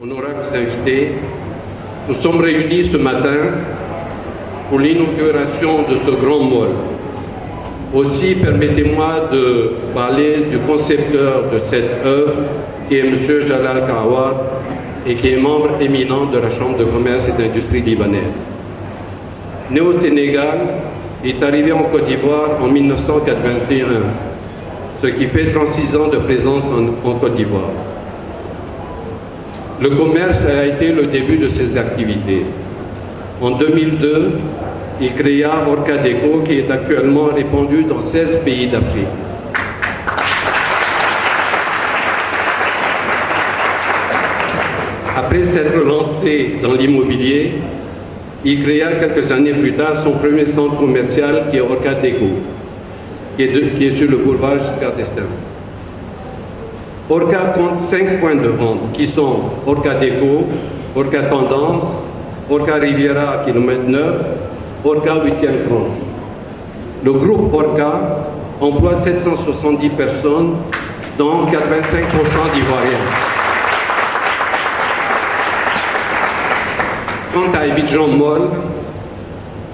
honorables invités, nous sommes réunis ce matin pour l'inauguration de ce grand mall. Aussi, permettez-moi de parler du concepteur de cette œuvre, qui est M. Jalal Kawar, et qui est membre éminent de la Chambre de commerce et d'industrie libanaise. Né au Sénégal, il est arrivé en Côte d'Ivoire en 1981, ce qui fait 36 ans de présence en Côte d'Ivoire. Le commerce a été le début de ses activités. En 2002, il créa Orcadeco, qui est actuellement répandu dans 16 pays d'Afrique. Après s'être lancé dans l'immobilier, il créa quelques années plus tard son premier centre commercial qui est Orcadeco, qui est sur le boulevard Giscard d'Estaing. Orca compte 5 points de vente qui sont Orcadeco, Orca Tendance, Orca Riviera km 9, Orca 8e branche. Le groupe Orca emploie 770 personnes, dont 85% d'Ivoiriens. Quant à Abidjan Mall,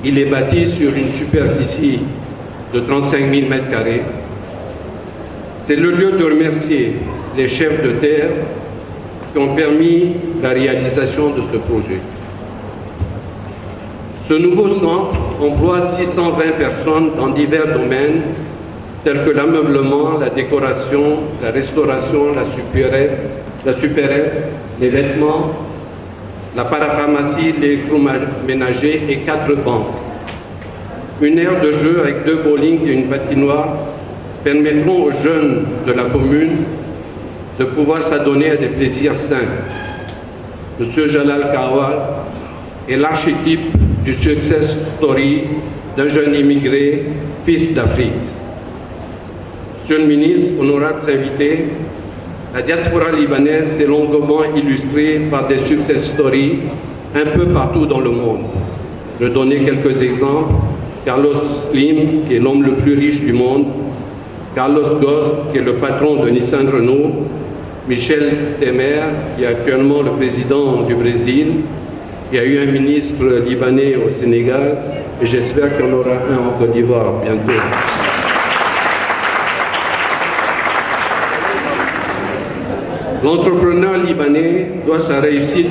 il est bâti sur une superficie de 35 000 m². C'est le lieu de remercier les chefs de terre qui ont permis la réalisation de ce projet. Ce nouveau centre emploie 620 personnes dans divers domaines tels que l'ameublement, la décoration, la restauration, la supérette, les vêtements, la parapharmacie, l'électroménager et 4 banques. Une aire de jeu avec 2 bowling et une patinoire permettront aux jeunes de la commune de pouvoir s'adonner à des plaisirs sains. M. Jalal Kawar est l'archétype du success story d'un jeune immigré, fils d'Afrique. Monsieur le ministre, honorables invités, la diaspora libanaise s'est longuement illustrée par des success stories un peu partout dans le monde. Je vais donner quelques exemples. Carlos Slim, qui est l'homme le plus riche du monde, Carlos Ghosn, qui est le patron de Nissan Renault, Michel Temer, qui est actuellement le président du Brésil. Il y a eu un ministre libanais au Sénégal, et j'espère qu'il y en aura un en Côte d'Ivoire bientôt. L'entrepreneur libanais doit sa réussite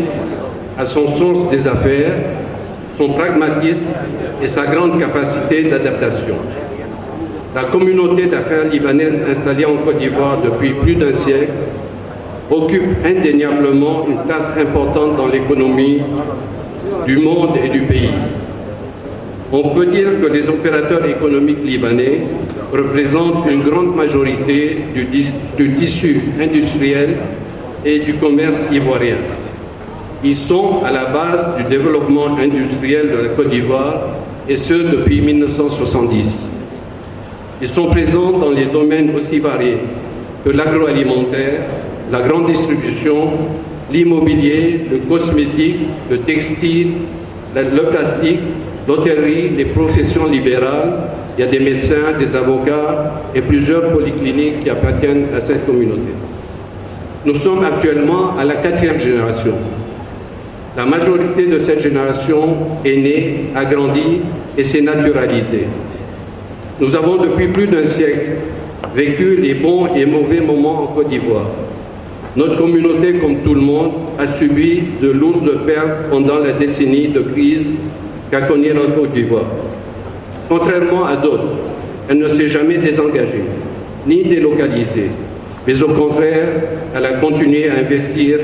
à son sens des affaires, son pragmatisme et sa grande capacité d'adaptation. La communauté d'affaires libanaise installée en Côte d'Ivoire depuis plus d'un siècle occupe indéniablement une place importante dans l'économie du monde et du pays. On peut dire que les opérateurs économiques libanais représentent une grande majorité du tissu industriel et du commerce ivoirien. Ils sont à la base du développement industriel de la Côte d'Ivoire, et ce depuis 1970. Ils sont présents dans les domaines aussi variés que l'agroalimentaire, la grande distribution, l'immobilier, le cosmétique, le textile, le plastique, l'hôtellerie, les professions libérales. Il y a des médecins, des avocats et plusieurs polycliniques qui appartiennent à cette communauté. Nous sommes actuellement à la 4e génération. La majorité de cette génération est née, a grandi et s'est naturalisée. Nous avons depuis plus d'un siècle vécu les bons et mauvais moments en Côte d'Ivoire. Notre communauté, comme tout le monde, a subi de lourdes pertes pendant la décennie de crise qu'a connue notre Côte d'Ivoire. Contrairement à d'autres, elle ne s'est jamais désengagée, ni délocalisée, mais au contraire, elle a continué à investir,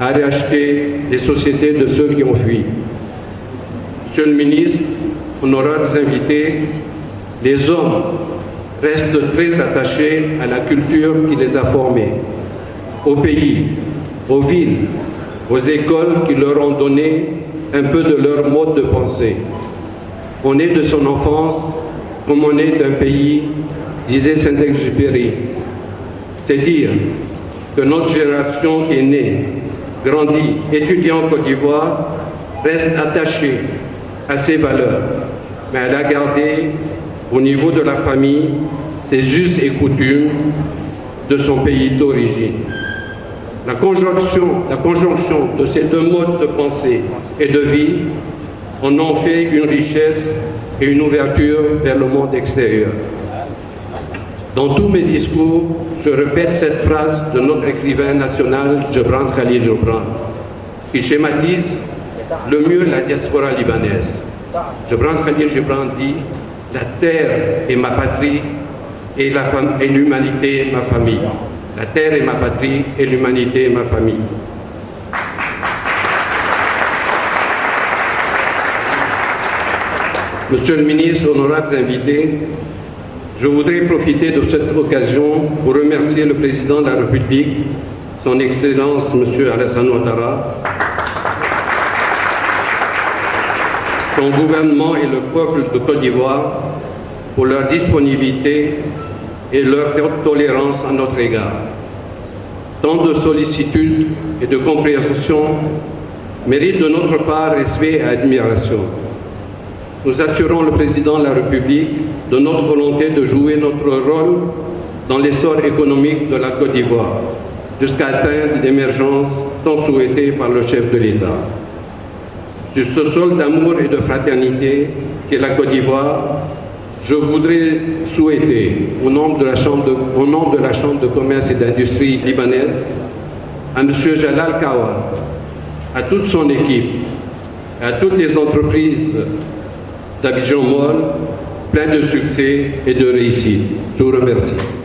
à racheter les sociétés de ceux qui ont fui. Monsieur le ministre, honorables invités, les hommes restent très attachés à la culture qui les a formés, au pays, aux villes, aux écoles qui leur ont donné un peu de leur mode de pensée. On est de son enfance comme on est d'un pays, disait Saint-Exupéry. C'est dire que notre génération qui est née, grandie, étudiée en Côte d'Ivoire, reste attachée à ses valeurs, mais elle a gardé au niveau de la famille ses us et coutumes de son pays d'origine. La conjonction de ces deux modes de pensée et de vie en ont fait une richesse et une ouverture vers le monde extérieur. Dans tous mes discours, je répète cette phrase de notre écrivain national Gebran Khalil Gibran, qui schématise le mieux la diaspora libanaise. Gebran Khalil Gibran dit « La terre est ma patrie et l'humanité ma famille ». La terre est ma patrie et l'humanité ma famille. Monsieur le ministre, honorables invités, je voudrais profiter de cette occasion pour remercier le président de la République, son Excellence M. Alassane Ouattara, son gouvernement et le peuple de Côte d'Ivoire pour leur disponibilité et leur tolérance à notre égard. Tant de sollicitude et de compréhension méritent de notre part respect et admiration. Nous assurons le président de la République de notre volonté de jouer notre rôle dans l'essor économique de la Côte d'Ivoire, jusqu'à atteindre l'émergence tant souhaitée par le chef de l'État. Sur ce sol d'amour et de fraternité qu'est la Côte d'Ivoire, je voudrais souhaiter, au nom de la Chambre de commerce et d'industrie libanaise, à M. Jalal Kawa, à toute son équipe, à toutes les entreprises d'Abidjan Mall, plein de succès et de réussite. Je vous remercie.